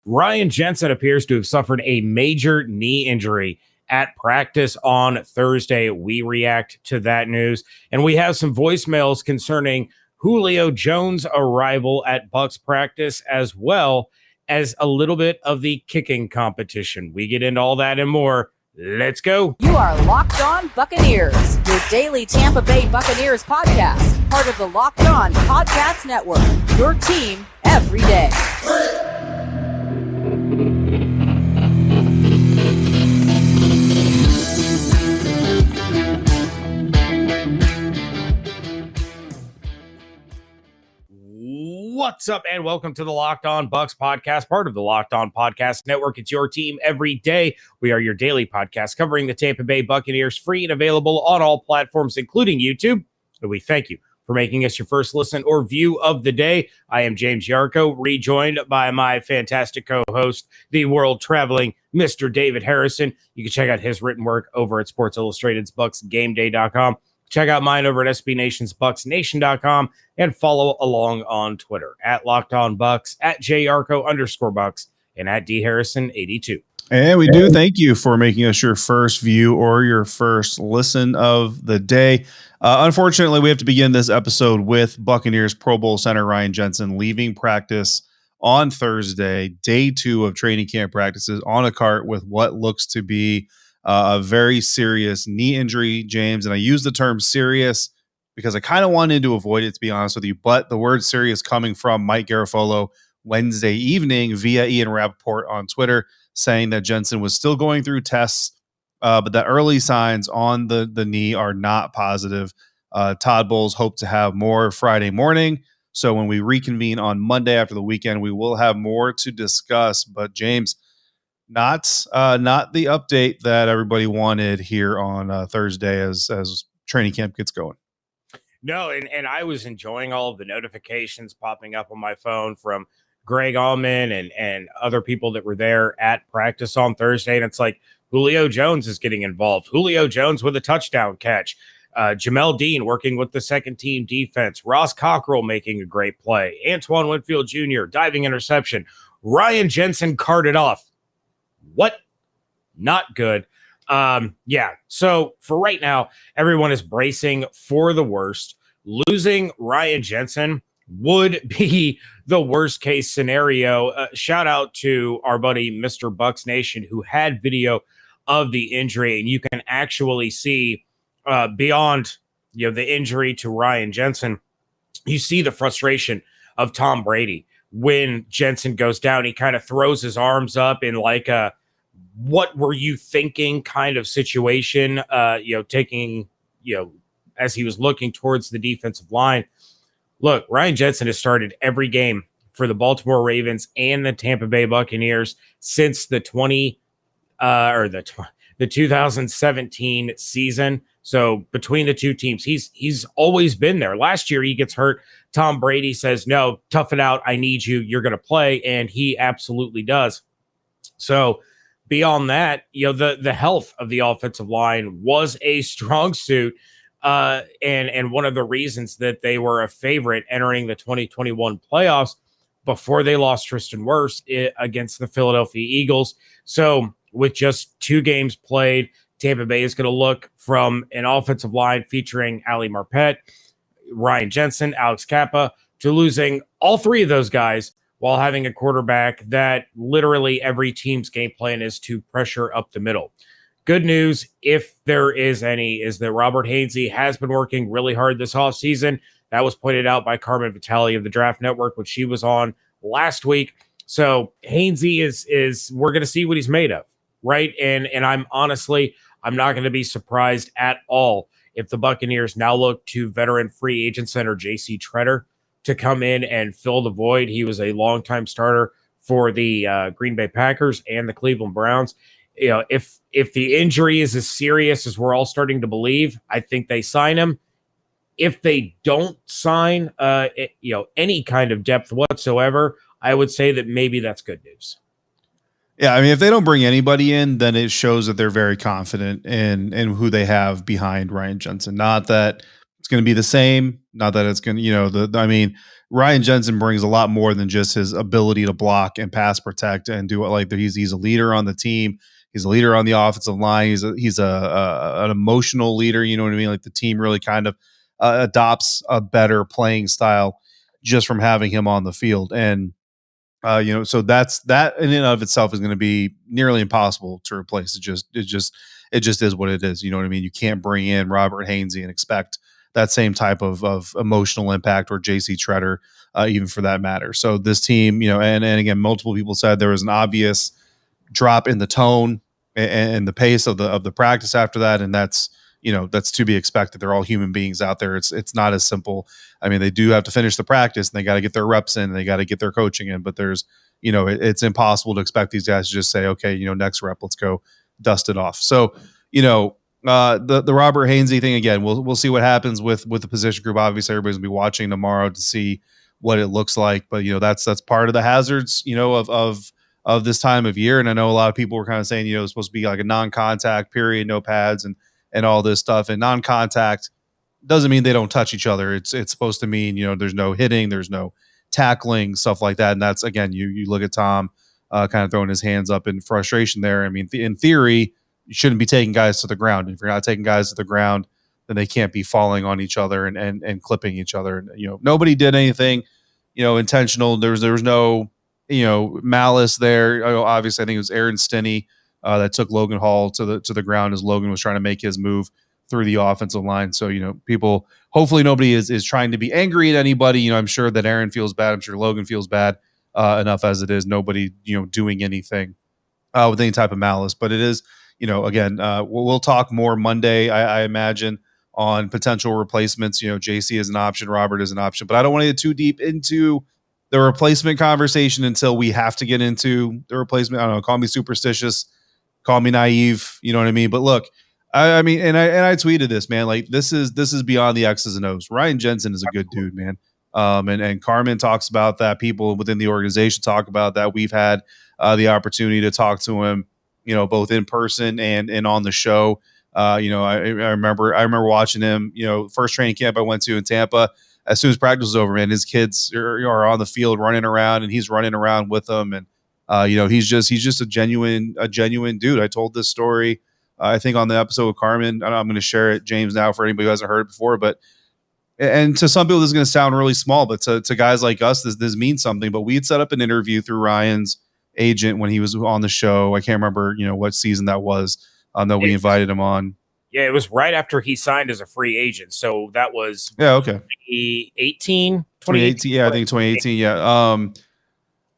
Ryan Jensen appears to have suffered a major knee injury at practice on Thursday. We react to that news, and we have some voicemails concerning Julio Jones' arrival at Bucs practice, as well as a little bit of the kicking competition. We get into all that and more. Let's go. You are Locked On Buccaneers, your daily Tampa Bay Buccaneers podcast, part of the Locked On Podcast Network, your team every day. What's up, and welcome to the Locked On Bucs Podcast, part of the Locked On Podcast Network. It's your team every day. We are your daily podcast covering the Tampa Bay Buccaneers, free and available on all platforms, including YouTube. And we thank you for making us your first listen or view of the day. I am James Yarcho, rejoined by my fantastic co-host, the world-traveling Mr. David Harrison. You can check out his written work over at Sports Illustrated's BucsGameDay.com. Check out mine over at SB Nation's BucsNation.com and follow along on Twitter at Locked On Bucs, at JYarcho_Bucs, and at DHarrison82. And we do thank you for making us your first view or your first listen of the day. Unfortunately, we have to begin this episode with Buccaneers Pro Bowl center Ryan Jensen leaving practice on Thursday, day 2 of training camp practices, on a cart with what looks to be a very serious knee injury, James. And I use the term serious because I kind of wanted to avoid it, to be honest with you. But the word serious coming from Mike Garafolo Wednesday evening via Ian Rappaport on Twitter, saying that Jensen was still going through tests, but that early signs on the knee are not positive. Todd Bowles hope to have more Friday morning. So when we reconvene on Monday after the weekend, we will have more to discuss. But James, not the update that everybody wanted here on Thursday as training camp gets going. No, and I was enjoying all of the notifications popping up on my phone from Greg Allman and other people that were there at practice on Thursday. And it's like Julio Jones is getting involved. Julio Jones with a touchdown catch. Jamel Dean working with the second team defense. Ross Cockrell making a great play. Antoine Winfield Jr. diving interception. Ryan Jensen carted off. What? Not good. So for right now, everyone is bracing for the worst. Losing Ryan Jensen would be the worst case scenario. Shout out to our buddy, Mr. Bucs Nation, who had video of the injury, and you can actually see beyond the injury to Ryan Jensen, you see the frustration of Tom Brady when Jensen goes down. He kind of throws his arms up in like a what were you thinking kind of situation, taking, as he was looking towards the defensive line. Look, Ryan Jensen has started every game for the Baltimore Ravens and the Tampa Bay Buccaneers since the 2017 season. So between the two teams, he's always been there. Last year he gets hurt. Tom Brady says, "No, tough it out. I need you. You're going to play," and he absolutely does. So beyond that, the health of the offensive line was a strong suit, and one of the reasons that they were a favorite entering the 2021 playoffs before they lost Tristan Wirfs against the Philadelphia Eagles. So with just 2 games played, Tampa Bay is going to look from an offensive line featuring Ali Marpet, Ryan Jensen, Alex Kappa, to losing all 3 of those guys while having a quarterback that literally every team's game plan is to pressure up the middle. Good news, if there is any, is that Robert Hainsey has been working really hard this offseason. That was pointed out by Carmen Vitale of the Draft Network, which she was on last week. So Hainsey is we're going to see what he's made of, right? And I'm not going to be surprised at all if the Buccaneers now look to veteran free agent center J.C. Tretter to come in and fill the void. He was a longtime starter for the Green Bay Packers and the Cleveland Browns. If the injury is as serious as we're all starting to believe, I think they sign him. If they don't sign, any kind of depth whatsoever, I would say that maybe that's good news. Yeah, I mean, if they don't bring anybody in, then it shows that they're very confident in who they have behind Ryan Jensen. Not that it's going to be the same. Not that it's going to, Ryan Jensen brings a lot more than just his ability to block and pass protect and do it. Like he's a leader on the team. He's a leader on the offensive line. He's an emotional leader. You know what I mean? Like the team really kind of adopts a better playing style just from having him on the field. And so that in and of itself is going to be nearly impossible to replace. It just is what it is. You know what I mean? You can't bring in Robert Hainsey and expect that same type of emotional impact, or JC Treader, even for that matter. So this team, and again, multiple people said there was an obvious drop in the tone and the pace of the practice after that, and that's to be expected. They're all human beings out there. It's not as simple. I mean, they do have to finish the practice, and they got to get their reps in, and they got to get their coaching in. But there's it's impossible to expect these guys to just say, okay, next rep, let's go dust it off. So the Robert Hainsey thing, again, we'll see what happens with the position group. Obviously, everybody's gonna be watching tomorrow to see what it looks like. But that's part of the hazards of this time of year. And I know a lot of people were kind of saying it's supposed to be like a non-contact period, no pads and all this stuff. And non-contact doesn't mean they don't touch each other. It's supposed to mean there's no hitting, there's no tackling, stuff like that. And that's, again, you look at Tom kind of throwing his hands up in frustration there. I mean, in theory, you shouldn't be taking guys to the ground. If you're not taking guys to the ground, then they can't be falling on each other and clipping each other. And nobody did anything intentional. There was no malice there. Obviously, I think it was Aaron Stinney that took Logan Hall to the ground as Logan was trying to make his move through the offensive line. So people, hopefully nobody is trying to be angry at anybody. I'm sure that Aaron feels bad. I'm sure Logan feels bad enough as it is. Nobody doing anything with any type of malice. But it is again, we'll talk more Monday, I imagine, on potential replacements. JC is an option, Robert is an option, but I don't want to get too deep into the replacement conversation until we have to get into the replacement. I don't know, call me superstitious, call me naive, you know what I mean? But look, I mean, and I tweeted this, man, like this is beyond the X's and O's. Ryan Jensen is a good dude, man. And Carmen talks about that. People within the organization talk about that. We've had the opportunity to talk to him, both in person and on the show. I remember watching him, first training camp I went to in Tampa. As soon as practice was over, man, his kids are on the field running around, and he's running around with them. And he's just a genuine dude. I told this story, I think, on the episode with Carmen. I'm going to share it, James, now for anybody who hasn't heard it before. But and to some people, this is going to sound really small, but to guys like us, this means something. But we had set up an interview through Ryan's agent when he was on the show. I can't remember, what season that was that we invited him on. Yeah, it was right after he signed as a free agent. So that was 2018. Yeah, I think 2018. Yeah.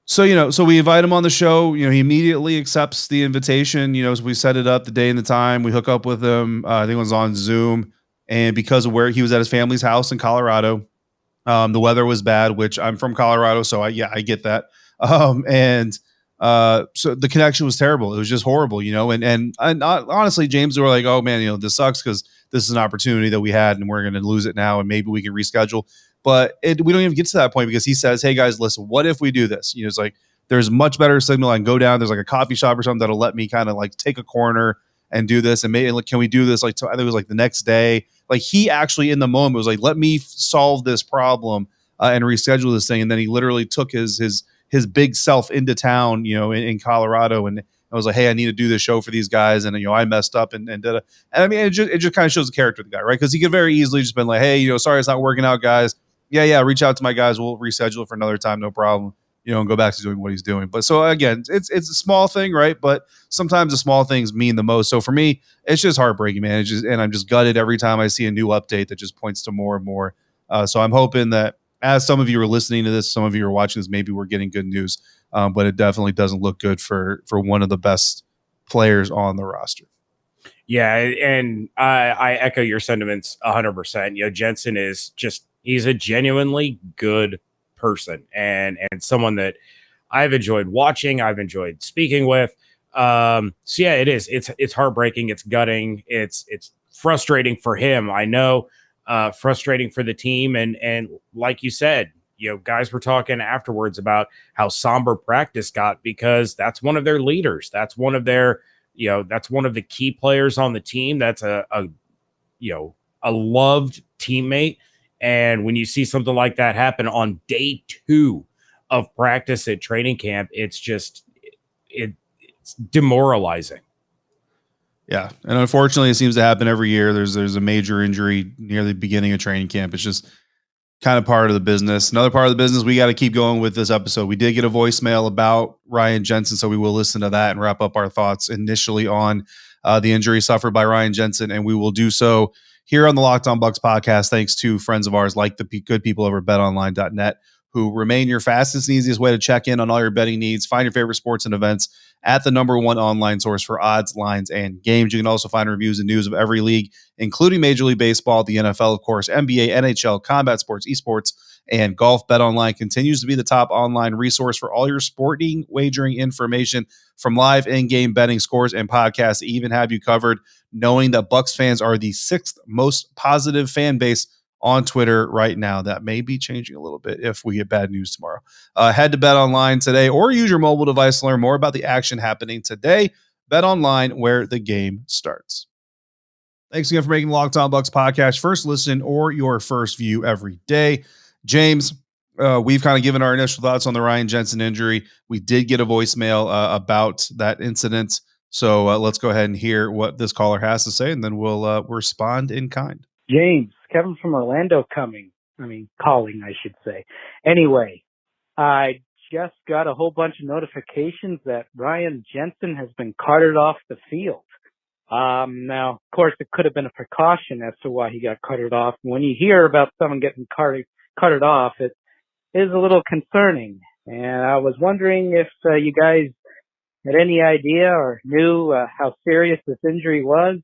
So we invite him on the show. He immediately accepts the invitation. So we set it up the day and the time. We hook up with him. I think it was on Zoom. And because of where he was at his family's house in Colorado, the weather was bad, which I'm from Colorado. So I get that. So the connection was terrible. It was just horrible, and honestly, James, were like, oh man, this sucks because this is an opportunity that we had and we're going to lose it now. And maybe we can reschedule, but we don't even get to that point because he says, hey guys, listen, what if we do this? It's like, there's much better signal. I can go down. There's like a coffee shop or something that'll let me kind of like take a corner and do this. And maybe, like, can we do this? Like, I think it was like the next day, like he actually in the moment was like, let me solve this problem and reschedule this thing. And then he literally took his big self into town, in Colorado. And I was like, hey, I need to do this show for these guys. And, I messed up and did it. And I mean, it just kind of shows the character of the guy, right? Because he could very easily just been like, hey, sorry, it's not working out, guys. Yeah. Reach out to my guys. We'll reschedule it for another time. No problem. And go back to doing what he's doing. But so again, it's a small thing, right? But sometimes the small things mean the most. So for me, it's just heartbreaking, man. And I'm just gutted every time I see a new update that just points to more and more. So I'm hoping that, as some of you are listening to this, some of you are watching this, maybe we're getting good news, but it definitely doesn't look good for one of the best players on the roster. Yeah, and I echo your sentiments 100%. Jensen is he's a genuinely good person and someone that I've enjoyed watching, I've enjoyed speaking with. So yeah, it is. It's heartbreaking. It's gutting. It's frustrating for him. I know. Frustrating for the team. And like you said, guys were talking afterwards about how somber practice got because that's one of their leaders. That's one of their, that's one of the key players on the team. That's a loved teammate. And when you see something like that happen on day 2 of practice at training camp, it's just it's demoralizing. Yeah, and unfortunately, it seems to happen every year. There's a major injury near the beginning of training camp. It's just kind of part of the business. Another part of the business we got to keep going with this episode. We did get a voicemail about Ryan Jensen, so we will listen to that and wrap up our thoughts initially on the injury suffered by Ryan Jensen, and we will do so here on the Locked On Bucs podcast, thanks to friends of ours like the good people over at BetOnline.net, who remain your fastest and easiest way to check in on all your betting needs. Find your favorite sports and events at the #1 online source for odds, lines, and games. You can also find reviews and news of every league, including Major League Baseball, the NFL, of course, NBA, NHL, combat sports, esports, and golf. BetOnline continues to be the top online resource for all your sporting wagering information, from live in-game betting, scores, and podcasts, to even have you covered, knowing that Bucs fans are the 6th most positive fan base on Twitter right now. That may be changing a little bit if we get bad news tomorrow. Head to BetOnline today or use your mobile device to learn more about the action happening today. BetOnline, where the game starts. Thanks again for making the Locked On Bucs podcast first listen or your first view every day. James, we've kind of given our initial thoughts on the Ryan Jensen injury. We did get a voicemail about that incident. So let's go ahead and hear what this caller has to say, and then we'll respond in kind. James, Kevin from Orlando calling, I should say. Anyway, I just got a whole bunch of notifications that Ryan Jensen has been carted off the field. Now, of course, it could have been a precaution as to why he got carted off. When you hear about someone getting carted off, it is a little concerning. And I was wondering if you guys had any idea or knew how serious this injury was,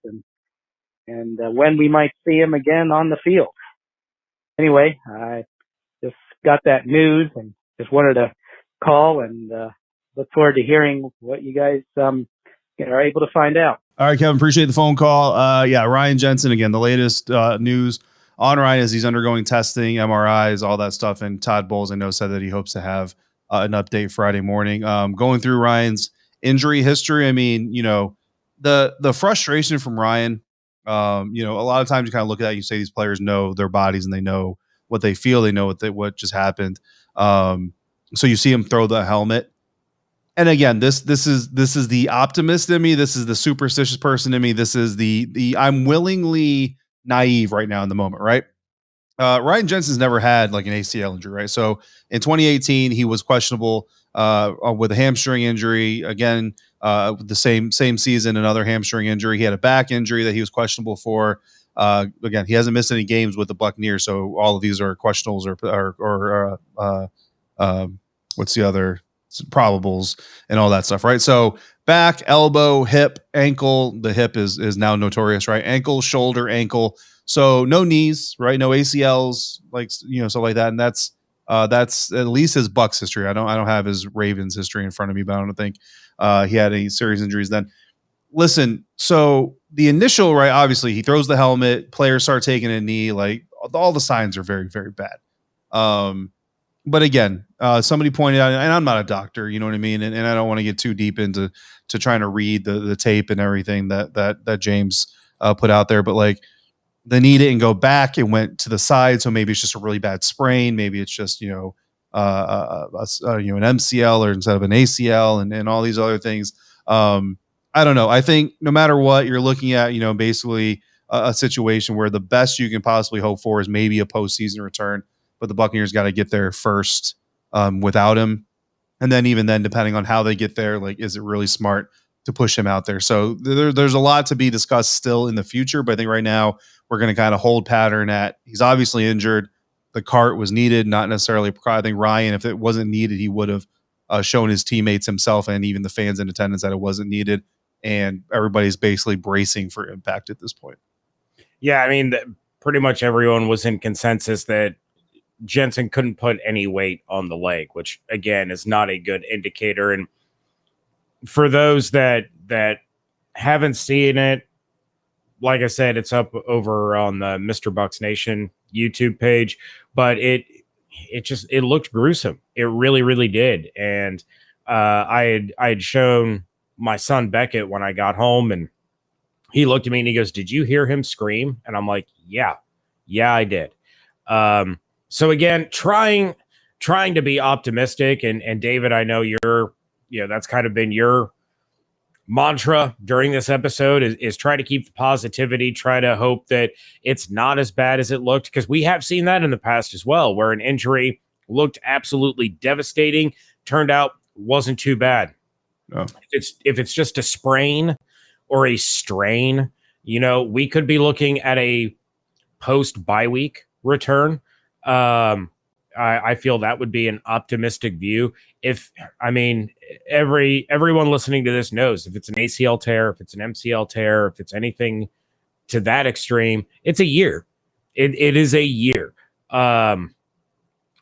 and when we might see him again on the field. Anyway, I just got that news and just wanted to call and look forward to hearing what you guys are able to find out. All right, Kevin, appreciate the phone call. Ryan Jensen, again, the latest news on Ryan is he's undergoing testing, MRIs, all that stuff. And Todd Bowles, I know, said that he hopes to have an update Friday morning. Going through Ryan's injury history, the frustration from Ryan, a lot of times you kind of look at that, you say these players know their bodies and they know what they feel, they know what just happened. So you see him throw the helmet. And again, this is the optimist in me. This is the superstitious person in me. This is the I'm willingly naive right now in the moment, right? Ryan Jensen's never had like an ACL injury, right? So in 2018, he was questionable with a hamstring injury. Again, the same season, another hamstring injury. He had a back injury that he was questionable for. Again, he hasn't missed any games with the Buccaneers, so all of these are questionables or what's the other? Probables and all that stuff, right? So back, elbow, hip, ankle. The hip is now notorious, right? Ankle, shoulder, ankle. So no knees, right? No ACLs, stuff like that. And that's at least his Bucs history. I don't have his Ravens history in front of me, but I don't think he had any serious injuries then. Listen, so the initial, right? Obviously, he throws the helmet. Players start taking a knee. Like all the signs are very, very bad. But again, somebody pointed out, and I'm not a doctor, you know what I mean? And I don't want to get too deep into trying to read the tape and everything that James put out there. But like the knee didn't go back, it went to the side. So maybe it's just a really bad sprain. Maybe it's just, an MCL or instead of an ACL and all these other things. I don't know. I think no matter what you're looking at, basically a situation where the best you can possibly hope for is maybe a postseason return. But the Buccaneers got to get there first without him. And then even then, depending on how they get there, like, is it really smart to push him out there? So there's a lot to be discussed still in the future. But I think right now we're going to kind of hold pattern at he's obviously injured. The cart was needed, not necessarily. I think Ryan, if it wasn't needed, he would have shown his teammates, himself, and even the fans in attendance that it wasn't needed. And everybody's basically bracing for impact at this point. Yeah, pretty much everyone was in consensus that Jensen couldn't put any weight on the leg, which again is not a good indicator. And for those that haven't seen it, like I said, it's up over on the Mr. Bucs Nation YouTube page, but it looked gruesome. It really, really did. And I had shown my son Beckett when I got home, and he looked at me and he goes, "Did you hear him scream?" And I'm like, yeah, I did. So again, trying to be optimistic, and David, I know that's kind of been your mantra during this episode is try to keep the positivity, try to hope that it's not as bad as it looked, because we have seen that in the past as well, where an injury looked absolutely devastating, turned out wasn't too bad. No. If it's just a sprain or a strain, we could be looking at a post bye week return. I feel that would be an optimistic view. Everyone listening to this knows if it's an ACL tear, if it's an MCL tear, if it's anything to that extreme, it's a year. It is a year,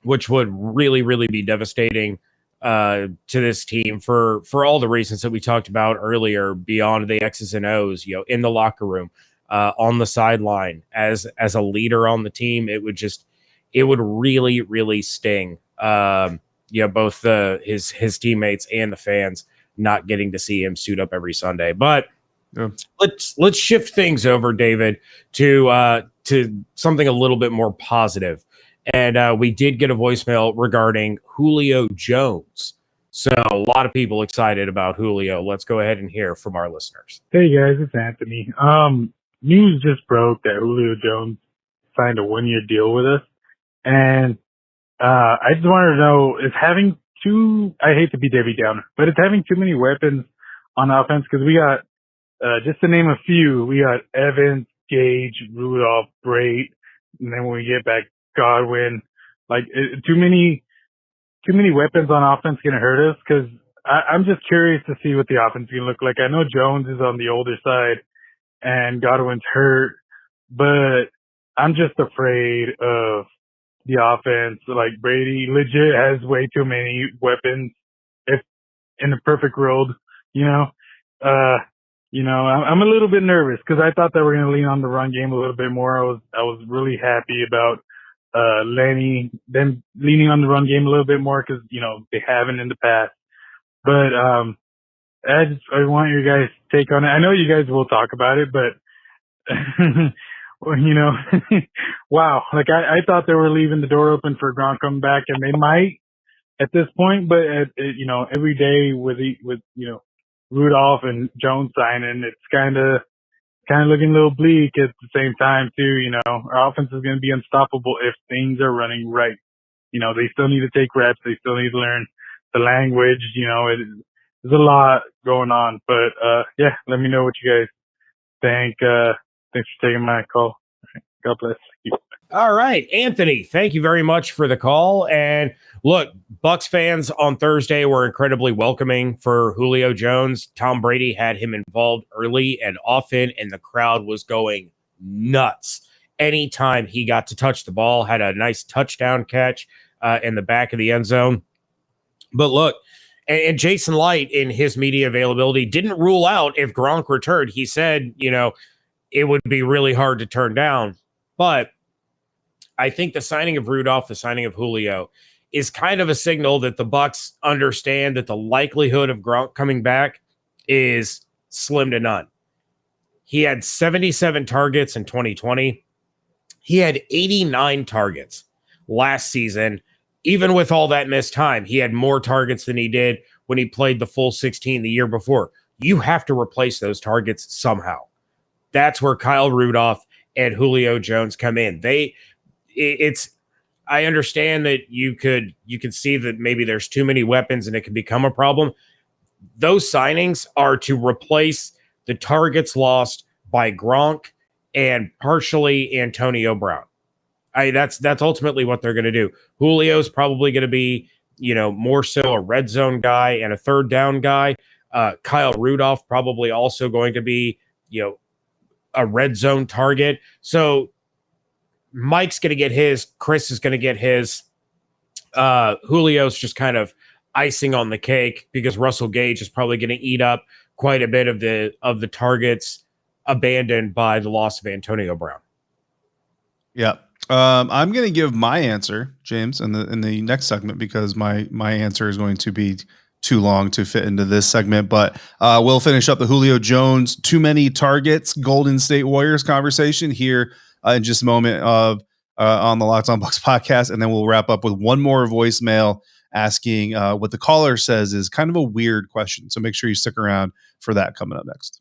which would really, really be devastating to this team for all the reasons that we talked about earlier, beyond the X's and O's, in the locker room, on the sideline, as a leader on the team. It would really, really sting, both his teammates and the fans not getting to see him suit up every Sunday. But let's shift things over, David, to something a little bit more positive. And we did get a voicemail regarding Julio Jones. So a lot of people excited about Julio. Let's go ahead and hear from our listeners. Hey guys, it's Anthony. News just broke that Julio Jones signed a 1-year deal with us. And I just wanted to know, is having I hate to be Debbie Downer, but it's having too many weapons on offense, because we got, just to name a few, we got Evans, Gage, Rudolph, Brait, and then when we get back, Godwin. Like, too many weapons on offense going to hurt us, because I'm just curious to see what the offense is going to look like. I know Jones is on the older side and Godwin's hurt, but I'm just afraid of the offense. Like, Brady legit has way too many weapons. If in the perfect world, I'm a little bit nervous, because I thought they were going to lean on the run game a little bit more. I was really happy about them leaning on the run game a little bit more, because they haven't in the past. But I want your guys' take on it. I know you guys will talk about it, but well, wow. Like, I thought they were leaving the door open for Gronk coming back, and they might at this point, but every day with Rudolph and Jones signing, it's kind of looking a little bleak at the same time too. Our offense is going to be unstoppable if things are running right. They still need to take reps. They still need to learn the language. There's a lot going on, but yeah, let me know what you guys think. Thanks for taking my call. God bless you. All right, Anthony, thank you very much for the call. And look, Bucs fans on Thursday were incredibly welcoming for Julio Jones. Tom Brady had him involved early and often, and the crowd was going nuts anytime he got to touch the ball. Had a nice touchdown catch in the back of the end zone. But look, and Jason Light, in his media availability, didn't rule out if Gronk returned. He said, it would be really hard to turn down. But I think the signing of Rudolph, the signing of Julio, is kind of a signal that the Bucs understand that the likelihood of Gronk coming back is slim to none. He had 77 targets in 2020. He had 89 targets last season. Even with all that missed time, he had more targets than he did when he played the full 16 the year before. You have to replace those targets somehow. That's where Kyle Rudolph and Julio Jones come in. I understand that you could see that maybe there's too many weapons and it can become a problem. Those signings are to replace the targets lost by Gronk and partially Antonio Brown. That's ultimately what they're going to do. Julio's probably going to be, more so a red zone guy and a third down guy. Kyle Rudolph probably also going to be, a red zone target. So Mike's going to get his, Chris is going to get his. Julio's just kind of icing on the cake, because Russell Gage is probably going to eat up quite a bit of the targets abandoned by the loss of Antonio Brown. Yeah. I'm going to give my answer, James, in the next segment, because my answer is going to be too long to fit into this segment, but we'll finish up the Julio Jones too many targets Golden State Warriors conversation here in just a moment of on the Locked On Bucs podcast, and then we'll wrap up with one more voicemail asking what the caller says is kind of a weird question. So make sure you stick around for that coming up next.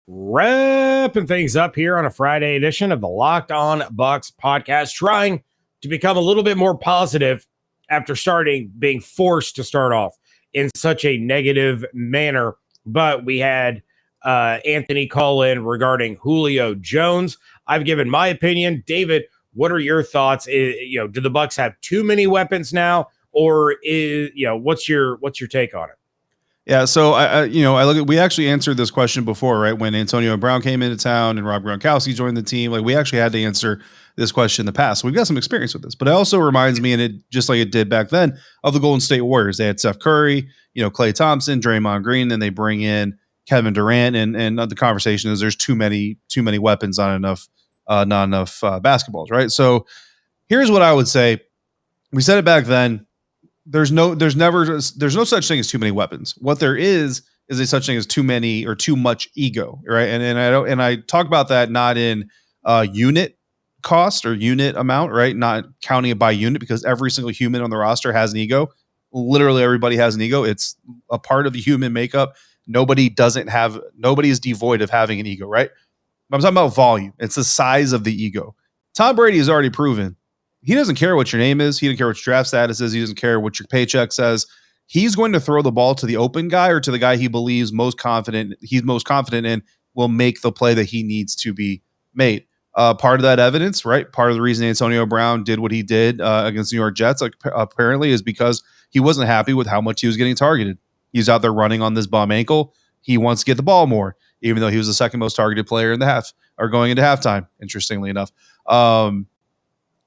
Wrapping things up here on a Friday edition of the Locked On Bucs podcast, trying to become a little bit more positive after being forced to start off in such a negative manner. But we had Anthony call in regarding Julio Jones. I've given my opinion. David, what are your thoughts? Do the Bucs have too many weapons now, or what's your take on it? Yeah, so I look at, we actually answered this question before, right? When Antonio Brown came into town and Rob Gronkowski joined the team, like we actually had to answer this question in the past. So we've got some experience with this, but it also reminds me, and it just like it did back then, of the Golden State Warriors. They had Steph Curry, Klay Thompson, Draymond Green, then they bring in Kevin Durant, and the conversation is there's too many weapons on not enough basketballs, right? So here's what I would say. We said it back then. There's no such thing as too many weapons. What there is a such thing as too many or too much ego, right? And I talk about that not in unit cost or unit amount, right? Not counting it by unit, because every single human on the roster has an ego. Literally everybody has an ego. It's a part of the human makeup. Nobody is devoid of having an ego, right? But I'm talking about volume. It's the size of the ego. Tom Brady has already proven he doesn't care what your name is. He doesn't care what your draft status is. He doesn't care what your paycheck says. He's going to throw the ball to the open guy or to the guy he believes he's most confident in will make the play that he needs to be made. Part of that evidence, right? Part of the reason Antonio Brown did what he did against the New York Jets, apparently, is because he wasn't happy with how much he was getting targeted. He's out there running on this bum ankle. He wants to get the ball more, even though he was the second most targeted player in the half or going into halftime, interestingly enough.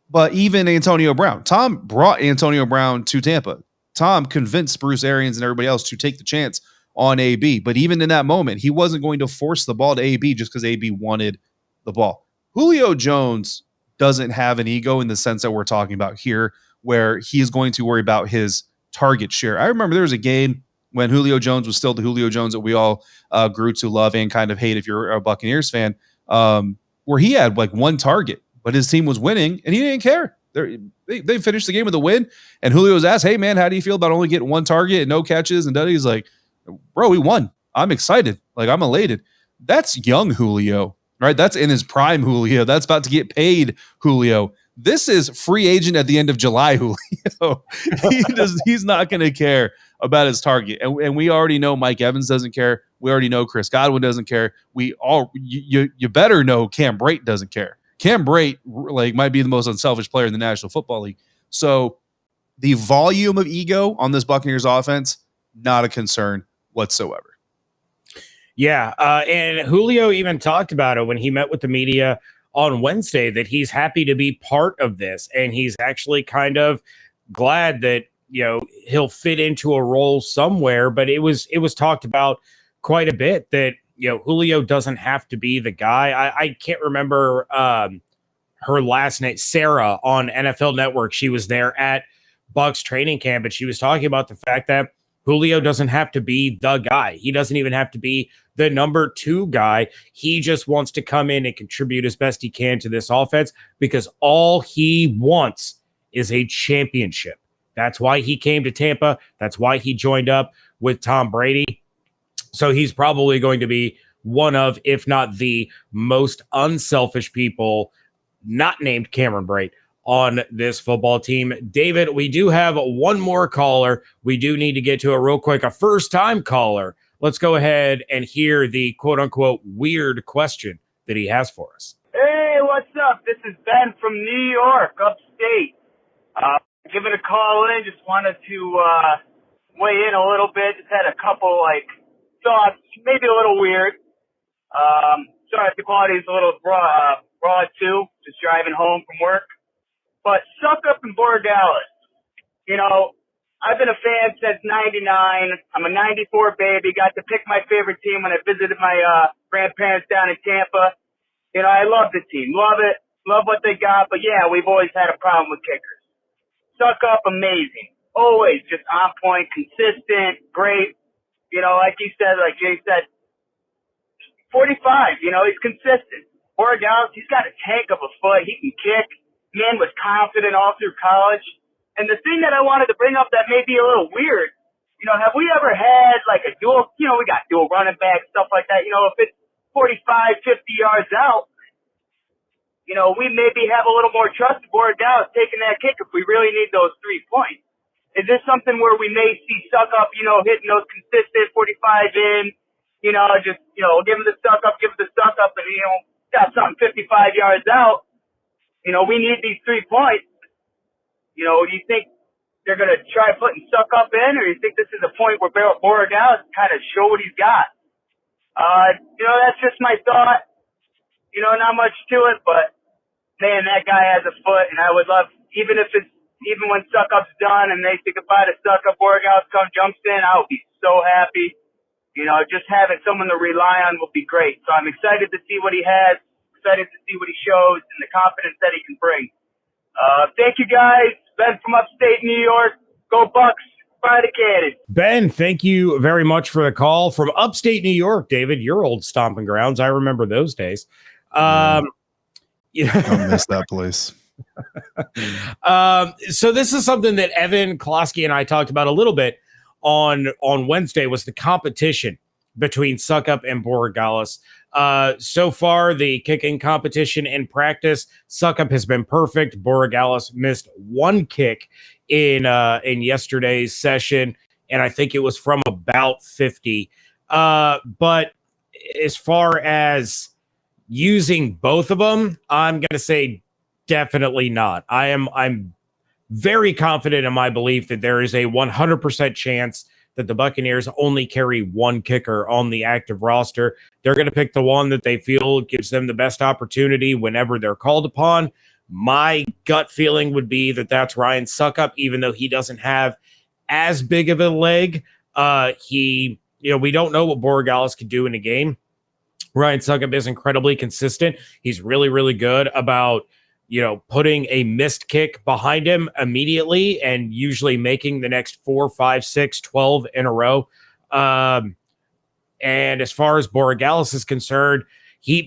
But even Antonio Brown, Tom brought Antonio Brown to Tampa. Tom convinced Bruce Arians and everybody else to take the chance on AB. But even in that moment, he wasn't going to force the ball to AB just because AB wanted the ball. Julio Jones doesn't have an ego in the sense that we're talking about here, where he is going to worry about his target share. I remember there was a game when Julio Jones was still the Julio Jones that we all grew to love and kind of hate if you're a Buccaneers fan, where he had like one target, but his team was winning and he didn't care. They finished the game with a win, and Julio was asked, "Hey man, how do you feel about only getting one target and no catches?" And He's like, "Bro, we won. I'm excited. Like, I'm elated." That's young Julio, right? That's in his prime Julio. That's about to get paid Julio. This is free agent at the end of July Julio. He's not going to care about his target, and we already know Mike Evans doesn't care. We already know Chris Godwin doesn't care. You better know Cam Brate doesn't care. Cam Brate might be the most unselfish player in the National Football League. So the volume of ego on this Buccaneers offense, not a concern whatsoever. Yeah, and Julio even talked about it when he met with the media on Wednesday, that he's happy to be part of this, and he's actually kind of glad that he'll fit into a role somewhere. But it was talked about quite a bit that Julio doesn't have to be the guy. I can't remember her last name, Sarah, on NFL Network. She was there at Bucs training camp, and she was talking about the fact that Julio doesn't have to be the guy. He doesn't even have to be the number 2 guy. He just wants to come in and contribute as best he can to this offense, because all he wants is a championship. That's why he came to Tampa. That's why he joined up with Tom Brady. So he's probably going to be one of, if not the most unselfish people, not named Cameron Brate, on this football team. David, we do have one more caller. We do need to get to it real quick. A first-time caller. Let's go ahead and hear the quote-unquote weird question that he has for us. Hey, what's up? This is Ben from New York, upstate. Giving a call in. Just wanted to weigh in a little bit. Just had a couple thoughts, maybe a little weird. Sorry if the quality is a little raw too, just driving home from work. But suck up and Borregales. I've been a fan since 99. I'm a 94 baby. Got to pick my favorite team when I visited my grandparents down in Tampa. I love the team. Love it. Love what they got. But yeah, we've always had a problem with kickers. Suck up, amazing. Always just on point, consistent, great. Like he said, like Jay said, 45, he's consistent. Borregales, he's got a tank of a foot. He can kick. man was confident all through college. And the thing that I wanted to bring up that may be a little weird, have we ever had like a dual, we got dual running back, stuff like that. If it's 45, 50 yards out, we maybe have a little more trust in Borregales taking that kick if we really need those 3 points. Is this something where we may see Suckup, hitting those consistent 45 in, just, give him the Suckup, and, got something 55 yards out. We need these 3 points. Do you think they're going to try putting Suckup in, or do you think this is a point where Borregales kind of show what he's got? That's just my thought. Not much to it, but man, that guy has a foot, and I would love, even when Suckup's done and they say goodbye to Suckup, Borregales jumps in, I would be so happy. Just having someone to rely on will be great. So I'm excited to see what he has, excited to see what he shows, and the confidence that he can bring. Thank you, guys. Ben from upstate New York. Go Bucs. Fire the cannon. Ben, thank you very much for the call from upstate New York, David, your old stomping grounds. I remember those days. I miss that place. So this is something that Evan Klosky and I talked about a little bit on Wednesday, was the competition between Suckup and Borregales. So far, the kicking competition in practice, Suckup has been perfect. Borregales missed one kick in yesterday's session, and I think it was from about 50. But as far as using both of them, I'm going to say definitely not. I'm very confident in my belief that there is a 100% chance that the Buccaneers only carry one kicker on the active roster. They're going to pick the one that they feel gives them the best opportunity whenever they're called upon. My gut feeling would be that that's Ryan Suckup, even though he doesn't have as big of a leg. We don't know what Borregales could do in a game. Ryan Suckup is incredibly consistent. He's really, really good about, putting a missed kick behind him immediately and usually making the next 4, 5, 6, 12 in a row. And as far as Borregales is concerned, he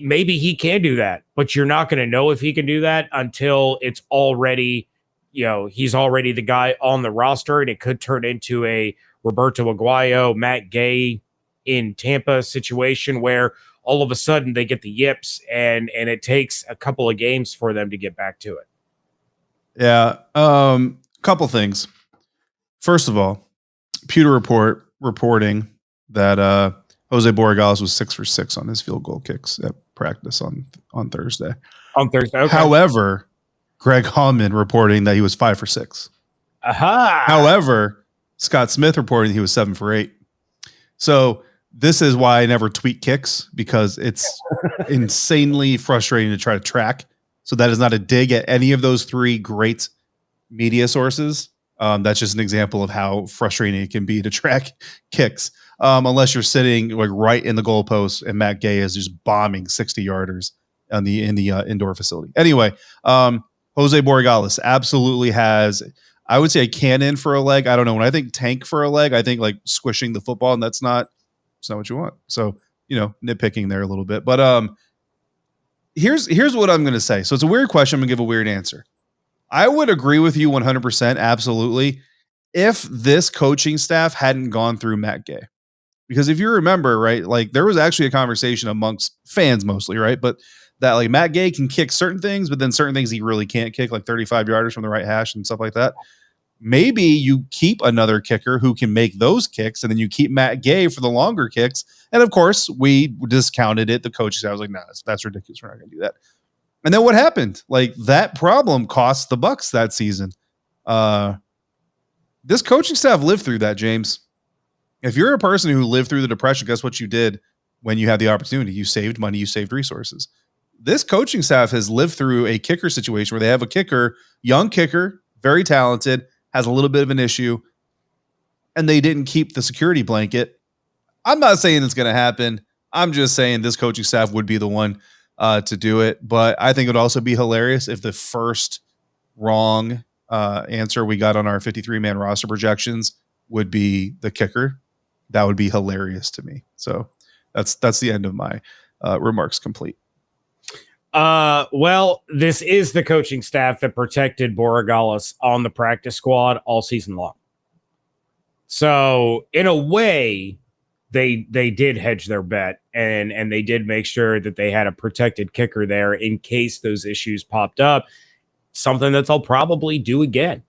can do that, but you're not going to know if he can do that until it's already, he's already the guy on the roster, and it could turn into a Roberto Aguayo, Matt Gay in Tampa situation where all of a sudden they get the yips and it takes a couple of games for them to get back to it. Yeah. Couple things. First of all, Pewter Report reporting that Jose Borregales was 6 for 6 on his field goal kicks at practice on Thursday. Okay. However, Greg Hallman reporting that he was 5 for 6. Aha. However, Scott Smith reporting he was 7 for 8. So this is why I never tweet kicks, because it's insanely frustrating to try to track. So that is not a dig at any of those 3 great media sources. That's just an example of how frustrating it can be to track kicks. Unless you're sitting like right in the goalpost and Matt Gay is just bombing 60-yarders in the indoor facility. Anyway, Jose Borregales absolutely has, I would say, a cannon for a leg. I don't know. When I think tank for a leg, I think like squishing the football, and that's not what you want. So, nitpicking there a little bit. But here's what I'm going to say. So it's a weird question. I'm going to give a weird answer. I would agree with you 100%, absolutely, if this coaching staff hadn't gone through Matt Gay. Because if you remember, right, like there was actually a conversation amongst fans mostly, right, but that like Matt Gay can kick certain things, but then certain things he really can't kick, like 35-yarders from the right hash and stuff like that. Maybe you keep another kicker who can make those kicks, and then you keep Matt Gay for the longer kicks. And of course, we discounted it. The coach said, I was like, no, that's ridiculous. We're not going to do that. And then what happened? Like that problem cost the Bucs that season. This coaching staff lived through that, James. If you're a person who lived through the Depression, guess what you did when you had the opportunity? You saved money, you saved resources. This coaching staff has lived through a kicker situation where they have a kicker, young kicker, very talented, has a little bit of an issue, and they didn't keep the security blanket. I'm not saying it's going to happen. I'm just saying this coaching staff would be the one to do it. But I think it would also be hilarious if the first wrong answer we got on our 53-man roster projections would be the kicker. That would be hilarious to me. So that's the end of my remarks complete. Well, this is the coaching staff that protected Borregales on the practice squad all season long. So in a way, they did hedge their bet and they did make sure that they had a protected kicker there in case those issues popped up. Something that they'll probably do again.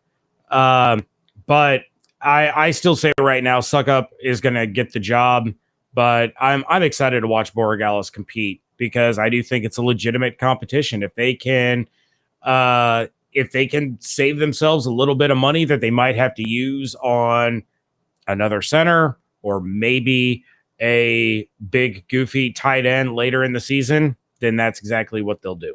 But I still say right now, Suckup is going to get the job. But I'm excited to watch Borregales compete because I do think it's a legitimate competition. If they can save themselves a little bit of money that they might have to use on another center or maybe a big goofy tight end later in the season, then that's exactly what they'll do.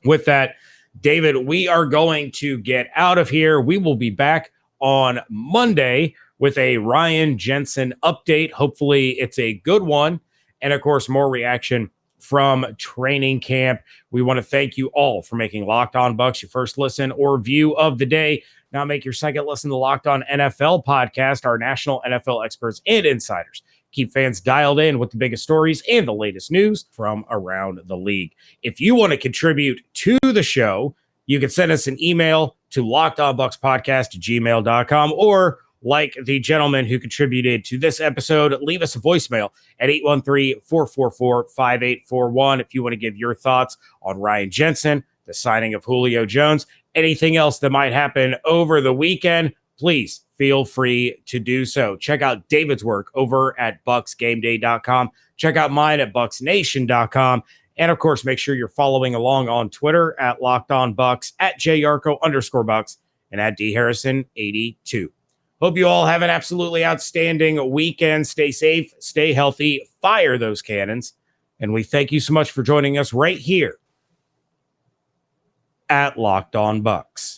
With that, David, we are going to get out of here. We will be back on Monday with a Ryan Jensen update. Hopefully it's a good one. And of course, more reaction from training camp. We want to thank you all for making Locked On Bucs your first listen or view of the day. Now make your second listen to Locked On NFL podcast, our national NFL experts and insiders. Keep fans dialed in with the biggest stories and the latest news from around the league. If you want to contribute to the show, you can send us an email to lockedonbucspodcast@gmail.com, or like the gentleman who contributed to this episode, leave us a voicemail at 813-444-5841 if you want to give your thoughts on Ryan Jensen, the signing of Julio Jones, anything else that might happen over the weekend. Please feel free to do so. Check out David's work over at BucsGameDay.com. Check out mine at BucsNation.com. And of course, make sure you're following along on Twitter at Locked On Bucs, at JYarcho_Bucs, and at DHarrison82. Hope you all have an absolutely outstanding weekend. Stay safe, stay healthy, fire those cannons. And we thank you so much for joining us right here at Locked On Bucs.